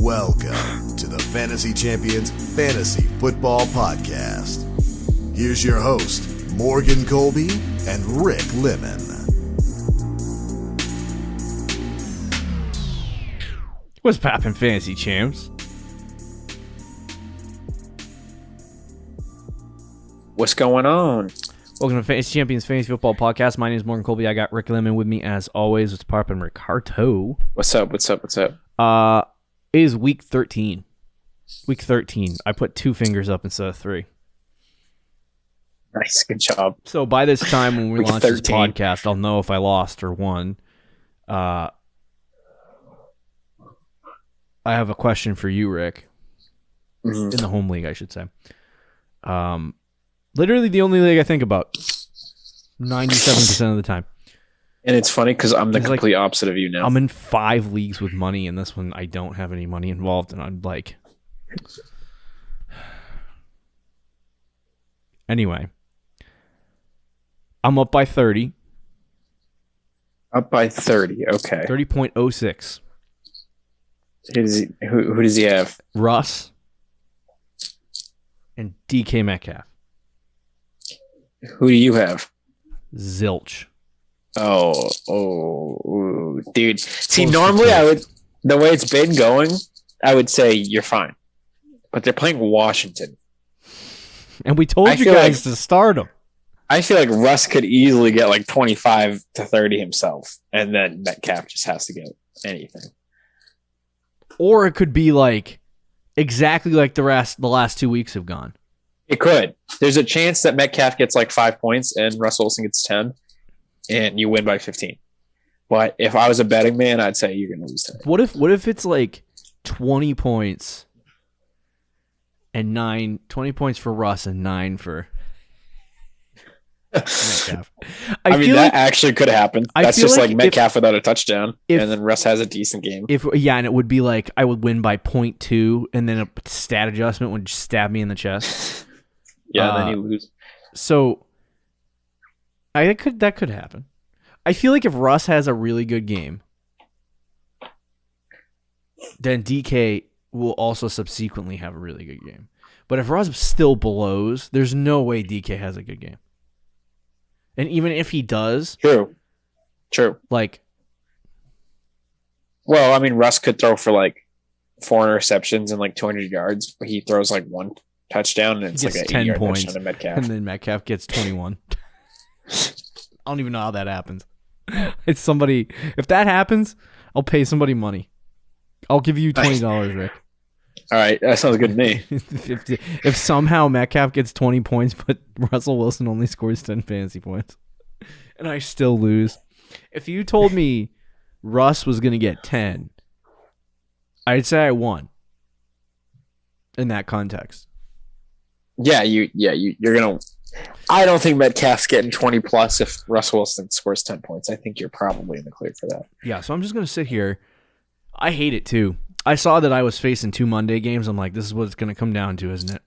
Welcome to the Fantasy Champions Fantasy Football Podcast. Here's your host, Morgan Colby and Rick Lemon. What's poppin', Fantasy Champs? What's going on? Welcome to Fantasy Champions Fantasy Football Podcast. My name is Morgan Colby. I got Rick Lemon with me as always. What's poppin', Ricardo? What's up? It is week 13. Week 13. I put 2 fingers up instead of 3. Nice, good job. So by this time when we Week launch this 13. podcast, I'll know if I lost or won. I have a question for you, Rick. Mm-hmm. In the home league, I should say. Literally the only league I think about 97% of the time. And it's funny because I'm the It's complete opposite of you now. I'm in 5 leagues with money, and this one I don't have any money involved, and I'm like... Anyway. I'm up by 30. Up by 30, okay. 30.06. Who does he have? Russ and DK Metcalf. Who do you have? Zilch. Oh, dude. See, Close to normally toast. the way it's been going, I would say you're fine. But they're playing Washington. And we told I you feel guys to start him. I feel like Russ could easily get like 25 to 30 himself, and then Metcalf just has to get anything. Or it could be like exactly like the last 2 weeks have gone. It could. There's a chance that Metcalf gets like 5 points and Russell Wilson gets 10, and you win by 15. But if I was a betting man, I'd say you're going to lose tonight. What if it's like 20 points and 20 points for Russ and 9 for Metcalf? I mean, that actually could happen. That's feel just like like Metcalf without a touchdown, if- and then Russ has a decent game. and it would be like I would win by 0.2, and then a stat adjustment would just stab me in the chest. Yeah, then you lose. So that could happen. I feel like if Russ has a really good game, then DK will also subsequently have a really good game. But if Russ still blows, there's no way DK has a good game. And even if he does, True. like, Well, I mean, Russ could throw for like 4 interceptions and like 200 yards, but he throws like 1 touchdown, and it's he like gets an 10 80-yard points, touchdown to Metcalf. and then Metcalf gets 21. I don't even know how that happens. It's somebody. If that happens, I'll pay somebody money. I'll give you $20, Rick. All right, that sounds good to me. if somehow Metcalf gets 20 points, but Russell Wilson only scores 10 fantasy points, and I still lose. If you told me Russ was going to get 10, I'd say I won in that context. You're gonna. I don't think Metcalf's getting 20 plus if Russell Wilson scores 10 points. I think you're probably in the clear for that. Yeah, so I'm just going to sit here. I hate it too. I saw that I was facing 2 Monday games. I'm like, this is what it's going to come down to, isn't it?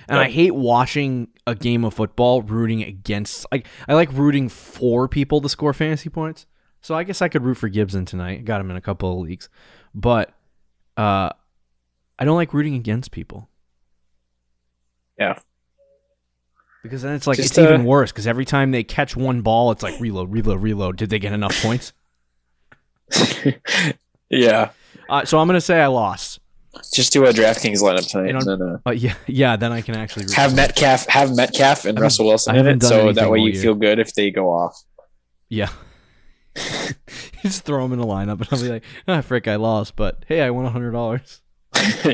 And I hate watching a game of football rooting against. I like rooting for people to score fantasy points. So I guess I could root for Gibson tonight. Got him in a couple of leagues. But I don't like rooting against people. Yeah. Because then it's like, Just, it's even worse. Because every time they catch one ball, it's like reload. Did they get enough points? Yeah. So I'm going to say I lost. Just do a DraftKings lineup tonight. And then, Yeah, then I can actually have Metcalf and Russell Wilson in it, so that way you feel good if they go off. Yeah. Just throw them in a lineup, and I'll be like, frick, I lost, but hey, I won $100.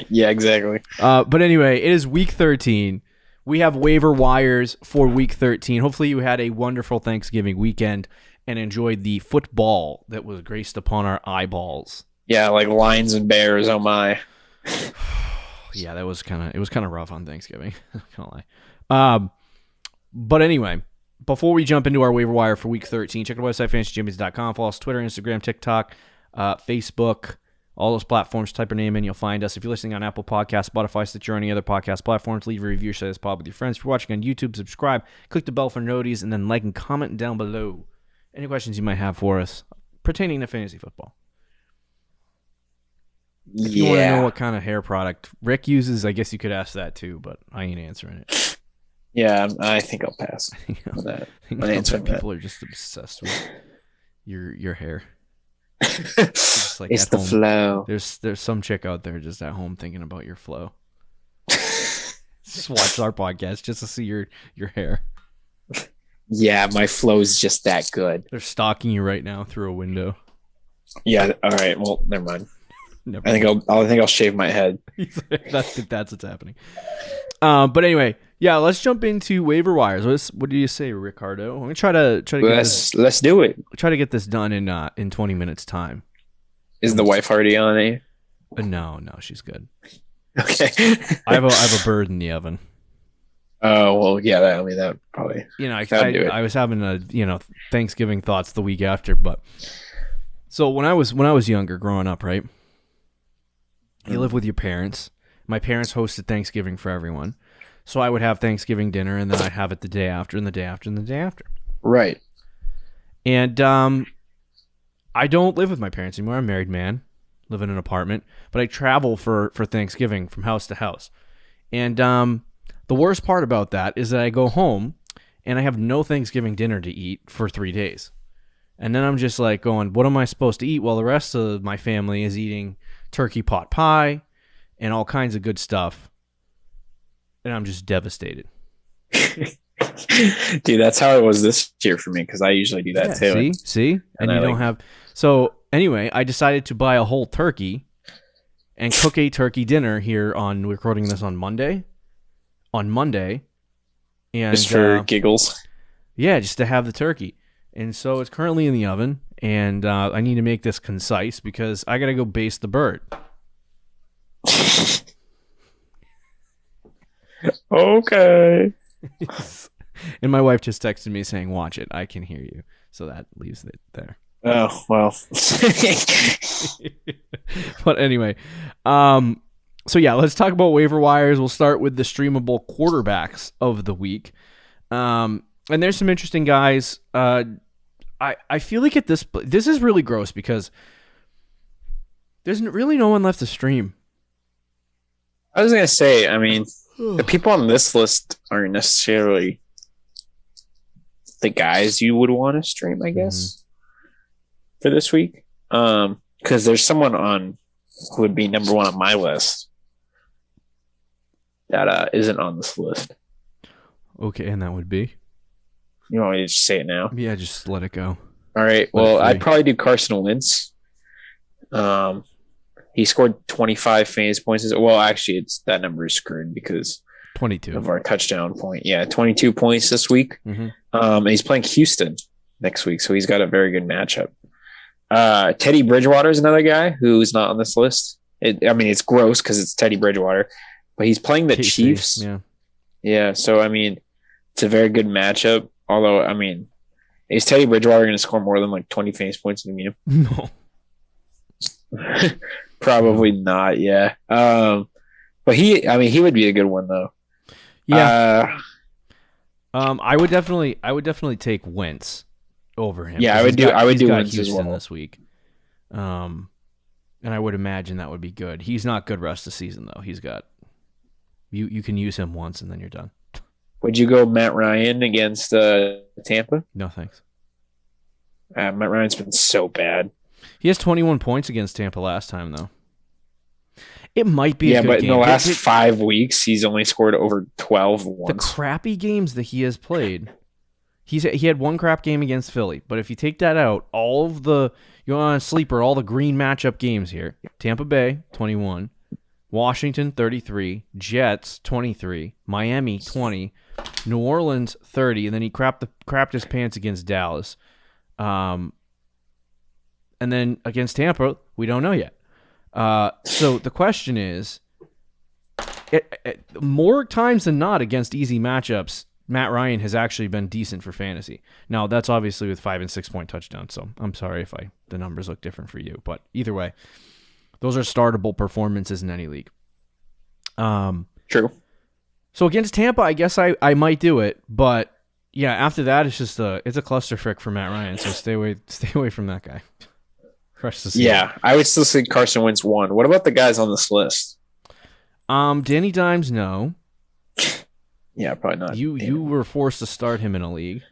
Yeah, exactly. But anyway, it is week 13. We have waiver wires for week 13. Hopefully you had a wonderful Thanksgiving weekend and enjoyed the football that was graced upon our eyeballs. Yeah, like Lions and Bears, oh my. Yeah, it was kind of rough on Thanksgiving. Can't lie. But anyway, before we jump into our waiver wire for week 13, check out the website, fantasychampions.com. Follow us Twitter, Instagram, TikTok, Facebook, all those platforms. Type your name in, you'll find us. If you're listening on Apple Podcasts, Spotify, Stitcher, or any other podcast platforms, leave a review, share this pod with your friends. If you're watching on YouTube, subscribe, click the bell for notices, and then like and comment down below any questions you might have for us pertaining to fantasy football. If you want to know what kind of hair product Rick uses, I guess you could ask that too, but I ain't answering it. Yeah, I think I'll pass on that. People are just obsessed with your hair. It's the flow. There's some chick out there just at home thinking about your flow. Just watch our podcast just to see your hair. Yeah, my flow's just that good. They're stalking you right now through a window. Yeah. All right. Well, never mind. I think I'll shave my head. That's what's happening. But anyway, yeah. Let's jump into waiver wires. What do you say, Ricardo? I'm gonna try to let's do it. Try to get this done in 20 minutes time. Is the wife already on it? No, she's good. Okay. I have a bird in the oven. Oh well, yeah. That probably. I was having a Thanksgiving thoughts the week after, but so when I was younger, growing up, right? You live with your parents. My parents hosted Thanksgiving for everyone, so I would have Thanksgiving dinner, and then I'd have it the day after, and the day after, and the day after. Right. And I don't live with my parents anymore. I'm a married man, live in an apartment, but I travel for Thanksgiving from house to house, and the worst part about that is that I go home and I have no Thanksgiving dinner to eat for 3 days. And then I'm just like going, what am I supposed to eat? Well, the rest of my family is eating turkey pot pie and all kinds of good stuff. And I'm just devastated. Dude, that's how it was this year for me because I usually do that too. See? And you don't have... So anyway, I decided to buy a whole turkey and cook a turkey dinner here on... We're recording this on Monday. And just for giggles. Yeah, just to have the turkey. And so it's currently in the oven, and I need to make this concise because I got to go baste the bird. Okay. And my wife just texted me saying, watch it. I can hear you. So that leaves it there. Oh, well. But anyway, so yeah, let's talk about waiver wires. We'll start with the streamable quarterbacks of the week. And there's some interesting guys. I feel like this is really gross because there's really no one left to stream. I was going to say, I mean, the people on this list aren't necessarily the guys you would want to stream, I guess, for this week. Because there's someone on who would be number one on my list that isn't on this list. Okay, and that would be? You want me to just say it now? Yeah, just let it go. All right. Well, I'd probably do Carson Wentz. He scored 25 fantasy points. Well, actually, that number is screwed because 22 of our touchdown point. Yeah, 22 points this week. And he's playing Houston next week, so he's got a very good matchup. Teddy Bridgewater is another guy who's not on this list. It's gross because it's Teddy Bridgewater, but he's playing the Chiefs. Yeah. So it's a very good matchup. Although, is Teddy Bridgewater going to score more than like 20 fantasy points in the game? No. Probably not. Yeah. But he would be a good one though. Yeah. I would definitely take Wentz over him. Yeah, I would do Wentz Houston as well this week. And I would imagine that would be good. He's not good rest of the season though. He's got you can use him once and then you're done. Would you go Matt Ryan against Tampa? No, thanks. Matt Ryan's been so bad. He has 21 points against Tampa last time, though. It might be a good game. Yeah, but in the last 5 weeks, he's only scored over 12 once. The crappy games that he has played, he had one crap game against Philly. But if you take that out, all of the, you're on a sleeper, all the green matchup games here. Tampa Bay, 21. Washington, 33. Jets, 23. Miami, 20. New Orleans, 30. And then he crapped his pants against Dallas. And then against Tampa, we don't know yet. So the question is, more times than not against easy matchups, Matt Ryan has actually been decent for fantasy. Now, that's obviously with 5 and 6 point touchdowns, so I'm sorry if the numbers look different for you. But either way, those are startable performances in any league. True. So against Tampa, I guess I might do it, but yeah, after that, it's a clusterfuck for Matt Ryan. So stay away from that guy. Crush the ceiling. Yeah, I would still say Carson Wentz 1. What about the guys on this list? Danny Dimes, no. Yeah, probably not. You were forced to start him in a league.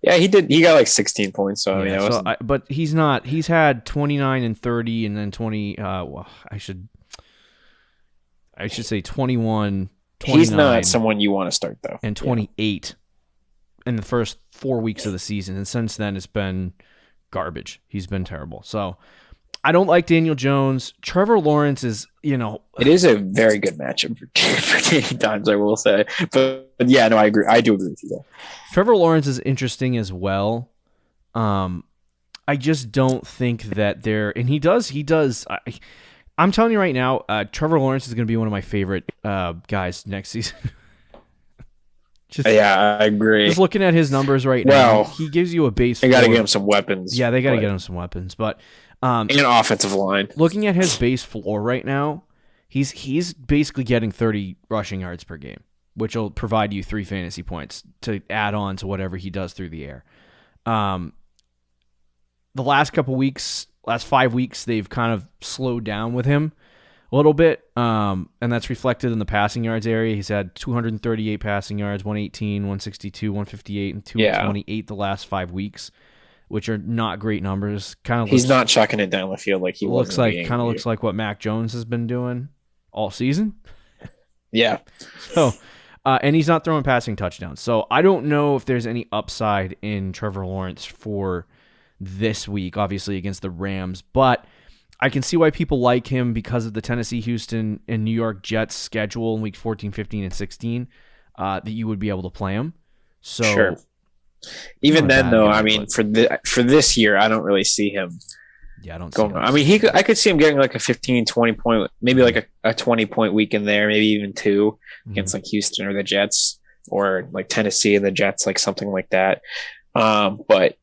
Yeah, he did. He got like 16 points. So yeah, but he's not. He's had 29 and 30, and then 20. Well, I should say 21. 29, he's not someone you want to start though. And 28 in the first 4 weeks of the season, and since then it's been garbage. He's been terrible. So I don't like Daniel Jones. Trevor Lawrence is, it is a very good matchup for Danny Dimes, I will say. But yeah, no, I agree. I do agree with you though. Trevor Lawrence is interesting as well. I just don't think that and he does. I'm telling you right now, Trevor Lawrence is going to be one of my favorite guys next season. Yeah, I agree. Just looking at his numbers right now, he gives you a base. They got to get him some weapons. Yeah, they got to get him some weapons. But and an offensive line. Looking at his base floor right now, he's basically getting 30 rushing yards per game, which will provide you 3 fantasy points to add on to whatever he does through the air. The last 5 weeks, they've kind of slowed down with him a little bit, and that's reflected in the passing yards area. He's had 238 passing yards, 118, 162, 158, and 228 the last 5 weeks, which are not great numbers. He's not chucking it down the field like he looks like what Mac Jones has been doing all season. Yeah. So, and he's not throwing passing touchdowns. So I don't know if there's any upside in Trevor Lawrence for this week, obviously against the Rams, but I can see why people like him because of the Tennessee, Houston, and New York Jets schedule in week 14, 15, and 16, that you would be able to play him. So sure. Even then, though, I mean, for this year, I don't really see him. Yeah, I don't going. I mean, I could see him getting like a 15, 20 point, maybe like a 20-point week in there, maybe even 2 against like Houston or the Jets, or like Tennessee and the Jets, like something like that. But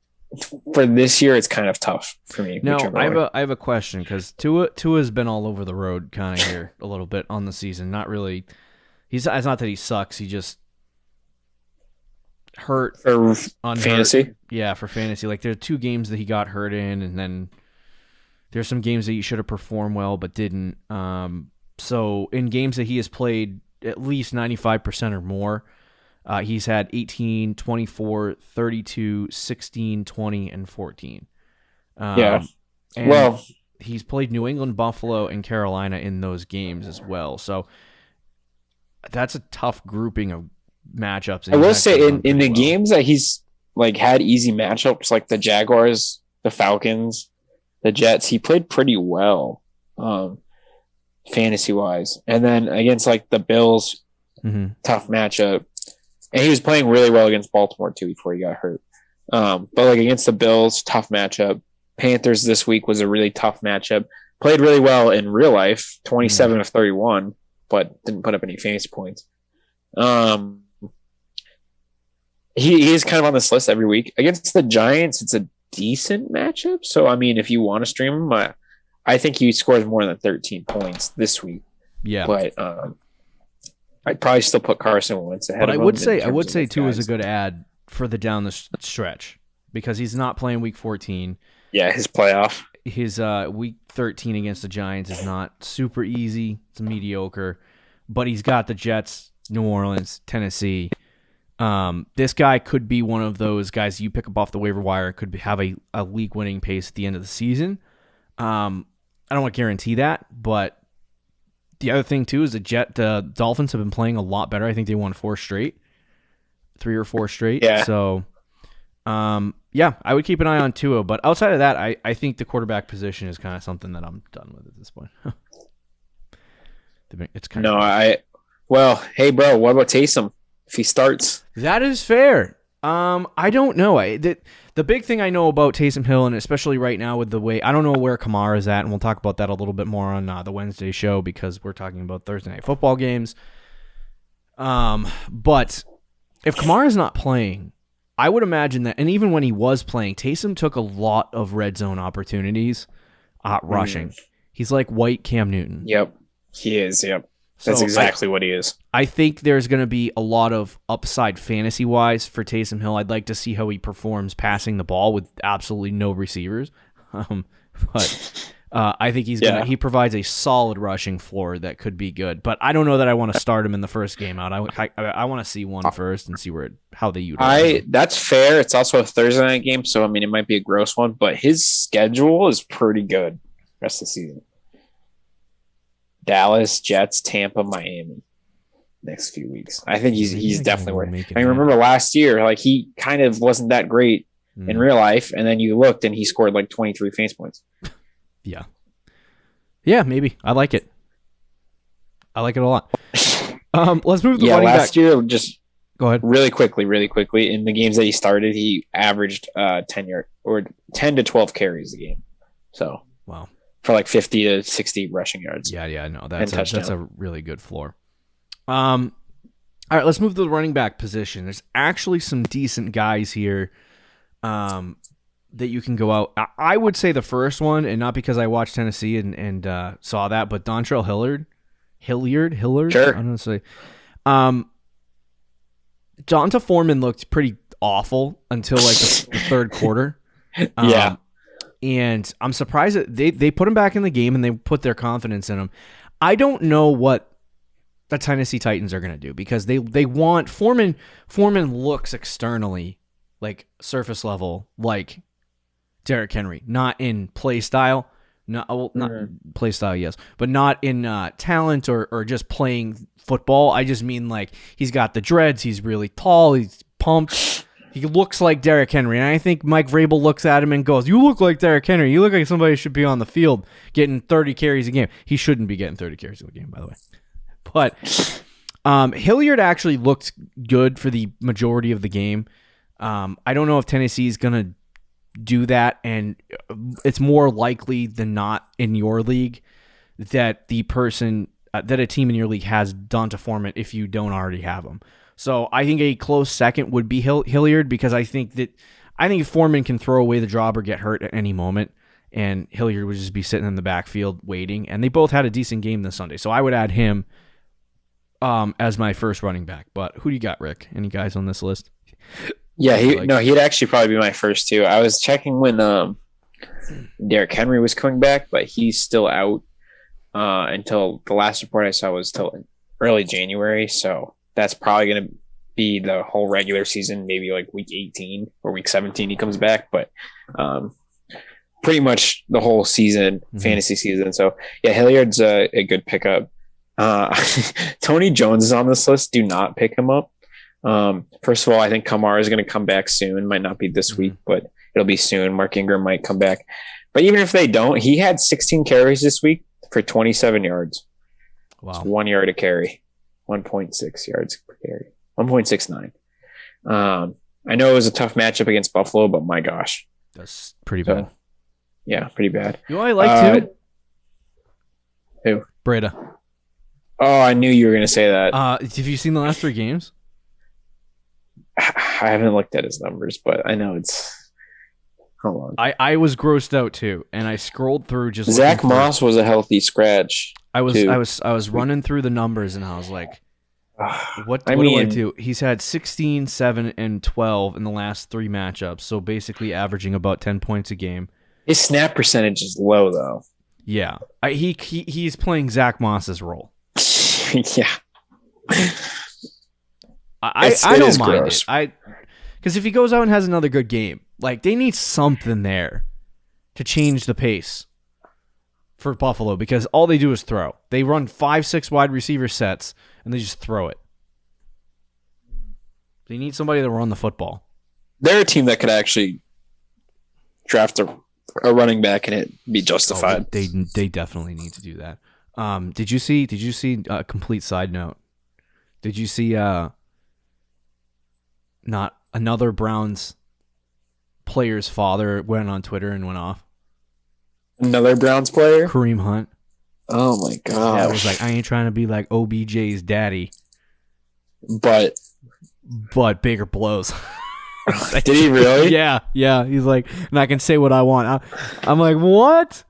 for this year, it's kind of tough for me. No, I have a question, because Tua has been all over the road kind of here a little bit on the season. Not really. It's not that he sucks. He just hurt for fantasy. Yeah, for fantasy. Like there are 2 games that he got hurt in, and then there's some games that he should have performed well but didn't. So in games that he has played at least 95% or more, he's had 18, 24, 32, 16, 20, and 14. Yeah. And he's played New England, Buffalo, and Carolina in those games as well. So that's a tough grouping of matchups. I will say in the games that he's like had easy matchups, like the Jaguars, the Falcons, the Jets, he played pretty well, fantasy wise. And then against like the Bills, tough matchup. And he was playing really well against Baltimore too before he got hurt. But like against the Bills, tough matchup. Panthers this week was a really tough matchup. Played really well in real life, 27 of 31, but didn't put up any fantasy points. He is kind of on this list every week. Against the Giants, it's a decent matchup. So, I mean, if you want to stream him, I think he scores more than 13 points this week. Yeah. But I'd probably still put Carson Wentz ahead of him. But I would say too is a good add for the down the stretch, because he's not playing week 14. Yeah, his playoff. His week 13 against the Giants is not super easy. It's mediocre. But he's got the Jets, New Orleans, Tennessee. This guy could be one of those guys you pick up off the waiver wire, could have a league-winning pace at the end of the season. I don't want to guarantee that, but the other thing, too, is the Dolphins have been playing a lot better. I think they won 3 or 4 straight. Yeah. So, yeah, I would keep an eye on Tua. But outside of that, I think the quarterback position is kind of something that I'm done with at this point. It's kind of well, hey, bro, what about Taysom if he starts? That is fair. I don't know. The big thing I know about Taysom Hill, and especially right now with the way, I don't know where Kamara is at, and we'll talk about that a little bit more on the Wednesday show, because we're talking about Thursday night football games. But if Kamara is not playing, I would imagine that, and even when he was playing, Taysom took a lot of red zone opportunities rushing. He's like white Cam Newton. Yep, he is. Yep. That's exactly what he is. I think there's going to be a lot of upside fantasy-wise for Taysom Hill. I'd like to see how he performs passing the ball with absolutely no receivers. But I think he provides a solid rushing floor that could be good. But I don't know that I want to start him in the first game out. I want to see one first and see how they utilize him. That's fair. It's also a Thursday night game, so I mean it might be a gross one, but his schedule is pretty good rest of the season. Dallas, Jets, Tampa, Miami. Next few weeks. I think he's definitely worth it. I remember last year, like he kind of wasn't that great in real life, and then you looked and he scored like 23 fantasy points. Yeah. Yeah, maybe. I like it. I like it a lot. Let's move to running back. Last year, just go ahead. Really quickly, in the games that he started, he averaged 10 to 12 carries a game. So wow. For like 50 to 60 rushing yards. Yeah, no, that's a really good floor. All right, let's move to the running back position. There's actually some decent guys here that you can go out. I would say the first one, and not because I watched Tennessee and saw that, but Dontrell Hilliard. Sure. I'm going to say. Donta Foreman looked pretty awful until like the third quarter. Yeah. And I'm surprised that they put him back in the game and they put their confidence in him. I don't know what the Tennessee Titans are going to do because they want Foreman looks externally like surface level like Derrick Henry, not in play style, not play style, yes, but not in talent or just playing football. I just mean like he's got the dreads, he's really tall, he's pumped. He looks like Derrick Henry, and I think Mike Vrabel looks at him and goes, "You look like Derrick Henry. You look like somebody who should be on the field getting 30 carries a game." He shouldn't be getting 30 carries a game, by the way. But Hilliard actually looked good for the majority of the game. I don't know if Tennessee is going to do that, and it's more likely than not in your league that that a team in your league has Donta Foreman if you don't already have him. So I think a close second would be Hilliard because I think Foreman can throw away the job or get hurt at any moment, and Hilliard would just be sitting in the backfield waiting. And they both had a decent game this Sunday, so I would add him as my first running back. But who do you got, Rick? Any guys on this list? Yeah, he'd actually probably be my first too. I was checking when Derrick Henry was coming back, but he's still out until the last report I saw was till early January. So that's probably going to be the whole regular season, maybe like week 18 or week 17 he comes back, but pretty much the whole season, fantasy season. So yeah, Hilliard's a good pickup. Tony Jones is on this list. Do not pick him up. First of all, I think Kamara is going to come back soon. Might not be this week, but it'll be soon. Mark Ingram might come back. But even if they don't, he had 16 carries this week for 27 yards. Wow. It's 1 yard a carry. 1.6 yards per carry. 1.69. I know it was a tough matchup against Buffalo, but my gosh. That's pretty bad. Yeah, pretty bad. You know what I like too? Who? Breda. Oh, I knew you were going to say that. Have you seen the last 3 games? I haven't looked at his numbers, but I know it's... Hold on. I was grossed out too, and I scrolled through just... Zack Moss was a healthy scratch. I was running through the numbers, and I was like, what do I do? He's had 16, 7, and 12 in the last 3 matchups, so basically averaging about 10 points a game. His snap percentage is low, though. Yeah. He's playing Zack Moss's role. Yeah. I don't mind gross. It. Because if he goes out and has another good game, like they need something there to change the pace for Buffalo because all they do is throw. They run 5-6 wide receiver sets and they just throw it. They need somebody to run the football. They're a team that could actually draft a running back and it be justified. Oh, they definitely need to do that. Did you see a complete side note? Did you see not another Browns player's father went on Twitter and went off? Another Browns player? Kareem Hunt. Oh my god. Yeah, it was like, I ain't trying to be like OBJ's daddy. But bigger blows. Did he really? Yeah. He's like, and I can say what I want. I'm like, what?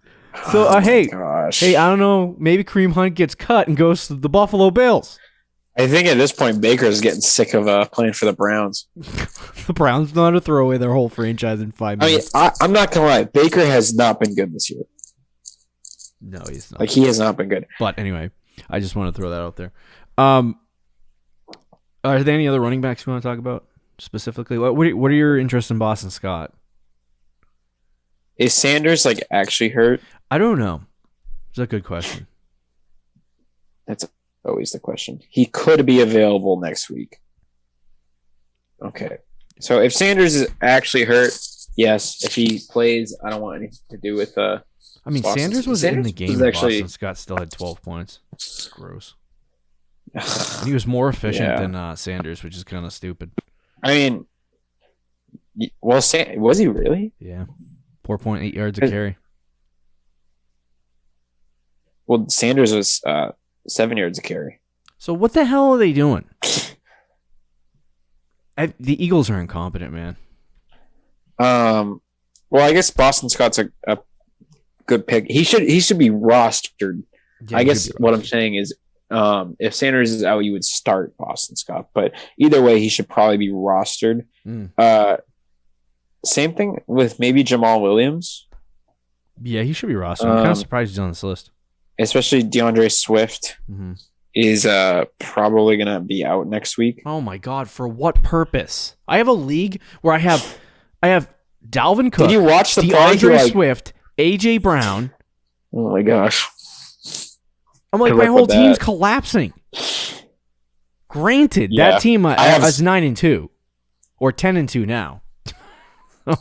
So, hey, I don't know. Maybe Kareem Hunt gets cut and goes to the Buffalo Bills. I think at this point Baker is getting sick of playing for the Browns. The Browns know how to throw away their whole franchise in 5 minutes. I'm not gonna lie. Baker has not been good this year. No, he's not. Like he has not been good. But anyway, I just want to throw that out there. Are there any other running backs you want to talk about specifically? What are your interests in Boston Scott? Is Sanders like actually hurt? I don't know. It's a good question. That's always the question. He could be available next week. Okay. So if Sanders is actually hurt, yes. If he plays, I don't want anything to do with Boston. Sanders was in the game. Boston Scott still had 12 points. It's gross. And he was more efficient than Sanders, which is kind of stupid. I mean, well, was he really? Yeah. 4.8 yards a carry. Well, Sanders was 7 yards a carry. So what the hell are they doing? The Eagles are incompetent, man. Well, I guess Boston Scott's a good pick. He should be rostered. Yeah, I guess what I'm saying is, if Sanders is out, you would start Boston Scott. But either way, he should probably be rostered. Same thing with maybe Jamal Williams. Yeah, he should be rostered. I'm kind of surprised he's on this list. Especially DeAndre Swift is probably going to be out next week. Oh my God! For what purpose? I have a league where I have Dalvin Cook. Did you watch the DeAndre Swift, AJ Brown? Oh my gosh! I'm like, my whole team's collapsing. Granted, that team is 9-2 or 10-2 now.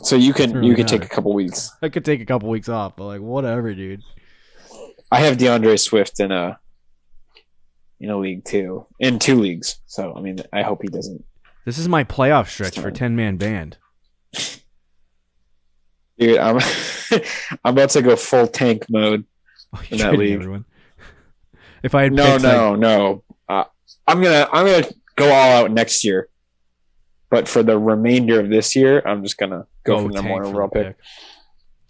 So you can take a couple weeks. I could take a couple weeks off, but like whatever, dude. I have DeAndre Swift in a league too, in 2 leagues. So I mean, I hope he doesn't. This is my playoff stretch for 10-man band. Dude, I'm about to go full tank mode in that league. Everyone. If I had no. I'm gonna go all out next year, but for the remainder of this year, I'm just gonna go for the number 1 overall pick.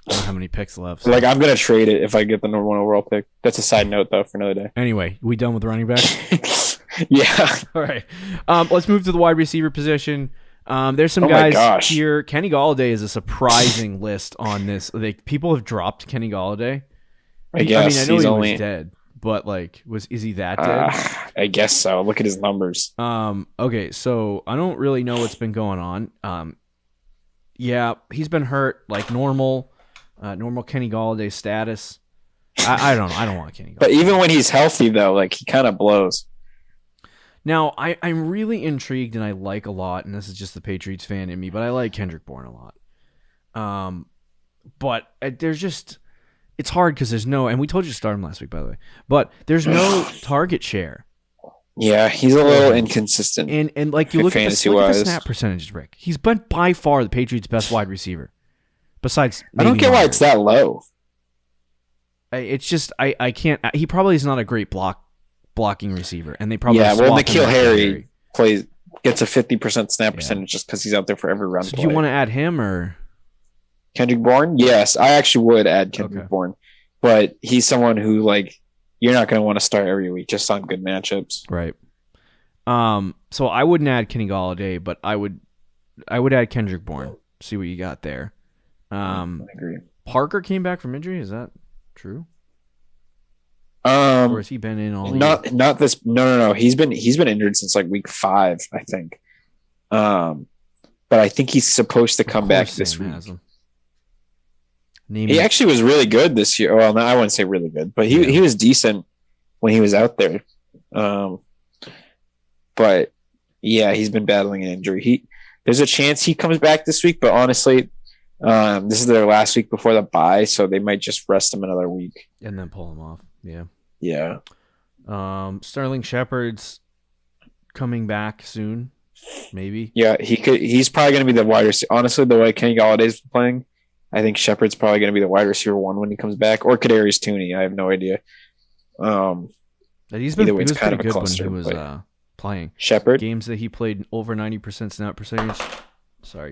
I don't have any picks left. So. Like I'm gonna trade it if I get the number 1 overall pick. That's a side note though for another day. Anyway, we done with running back? Yeah. All right. Let's move to the wide receiver position. There's some guys here. Kenny Gallaudet is a surprising list on this. Like people have dropped Kenny Gallaudet. I guess I know he was dead. But like, is he that dead? I guess so. Look at his numbers. Okay, so I don't really know what's been going on. Yeah, he's been hurt like normal Kenny Gallaudet status. I don't want Kenny Gallaudet. But even when he's healthy though, like he kind of blows. Now I'm really intrigued and I like a lot, and this is just the Patriots fan in me, but I like Kendrick Bourne a lot. But there's just. It's hard because there's no, and we told you to start him last week, by the way, but there's no target share. Yeah, he's a little inconsistent. And like you look at the snap percentages, Rick. He's been by far the Patriots' best wide receiver. Besides, I don't get why it's that low. It's just I can't. He probably is not a great blocking receiver, and they probably N'Keal Harry gets a 50% snap percentage just because he's out there for every run. So do you want to add him or? Kendrick Bourne? Yes, I actually would add Kendrick Bourne, but he's someone who like you're not going to want to start every week just on good matchups. Right. So I wouldn't add Kenny Gallaudet, but I would add Kendrick Bourne. See what you got there. I agree. Parker came back from injury. Is that true? Or has he been in all? Not this. No. He's been injured since like week 5, I think. But I think he's supposed to come back this week. He actually was really good this year. Well, no, I wouldn't say really good, but he was decent when he was out there. But yeah, he's been battling an injury. There's a chance he comes back this week, but honestly, this is their last week before the bye, so they might just rest him another week and then pull him off. Yeah. Yeah. Sterling Shepard's coming back soon, maybe. Yeah, he's probably going to be the wide receiver. Honestly, the way Kenny Galladay's playing, I think Shepard's probably going to be the wide receiver 1 when he comes back, or Kadarius Toney. I have no idea. He was pretty good when he was playing. Shepard? Games that he played over 90% snap percentage.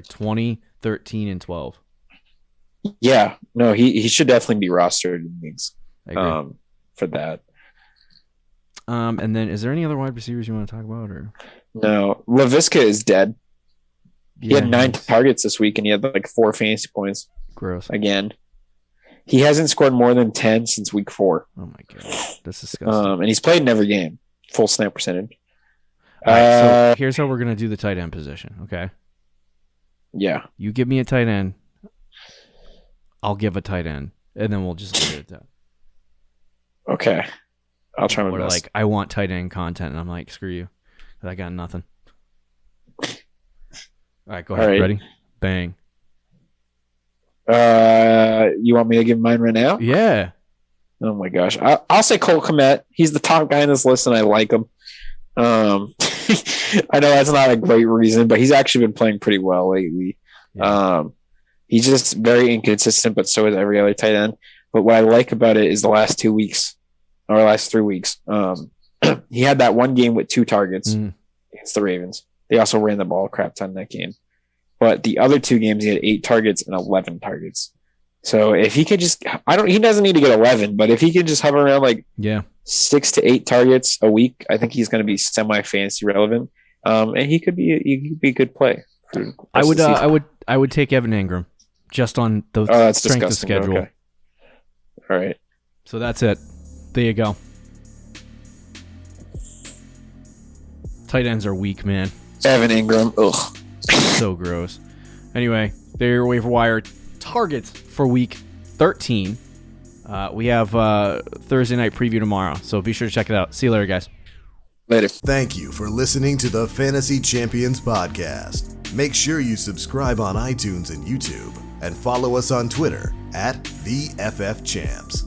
20, 13, and 12. Yeah. No, he should definitely be rostered in leagues for that. And then is there any other wide receivers you want to talk about? Or No. LaVisca is dead. He had 9 targets this week, and he had like 4 fantasy points. Gross. Again. He hasn't scored more than 10 since week 4. Oh, my God. That's disgusting. And he's played in every game. Full snap percentage. All right, so here's how we're going to do the tight end position, okay? Yeah. You give me a tight end. I'll give a tight end. And then we'll just leave it at that. Okay. I'll try my best. Like, I want tight end content, and I'm like, screw you. I got nothing. All right, go ahead. All right. Ready? Bang. You want me to give mine right now? Yeah. Oh my gosh. I'll say Cole Kmet. He's the top guy in this list, and I like him. I know that's not a great reason, but he's actually been playing pretty well lately. Yeah. He's just very inconsistent, but so is every other tight end. But what I like about it is the last 2 weeks, or last 3 weeks. He had that one game with 2 targets against the Ravens. They also ran the ball a crap ton in that game. But the other 2 games, he had 8 targets and 11 targets. So if he could just, he doesn't need to get 11, but if he could just hover around like 6 to 8 targets a week, I think he's going to be semi-fantasy relevant. And he could be a good play. I would take Evan Ingram just on the strength of schedule. Okay. All right. So that's it. There you go. Tight ends are weak, man. Evan Ingram. Ugh. So gross. Anyway, there are your waiver wire targets for week 13. We have Thursday night preview tomorrow, so be sure to check it out. See you later, guys. Later. Thank you for listening to the Fantasy Champions Podcast. Make sure you subscribe on iTunes and YouTube, and follow us on Twitter @TheFFChamps.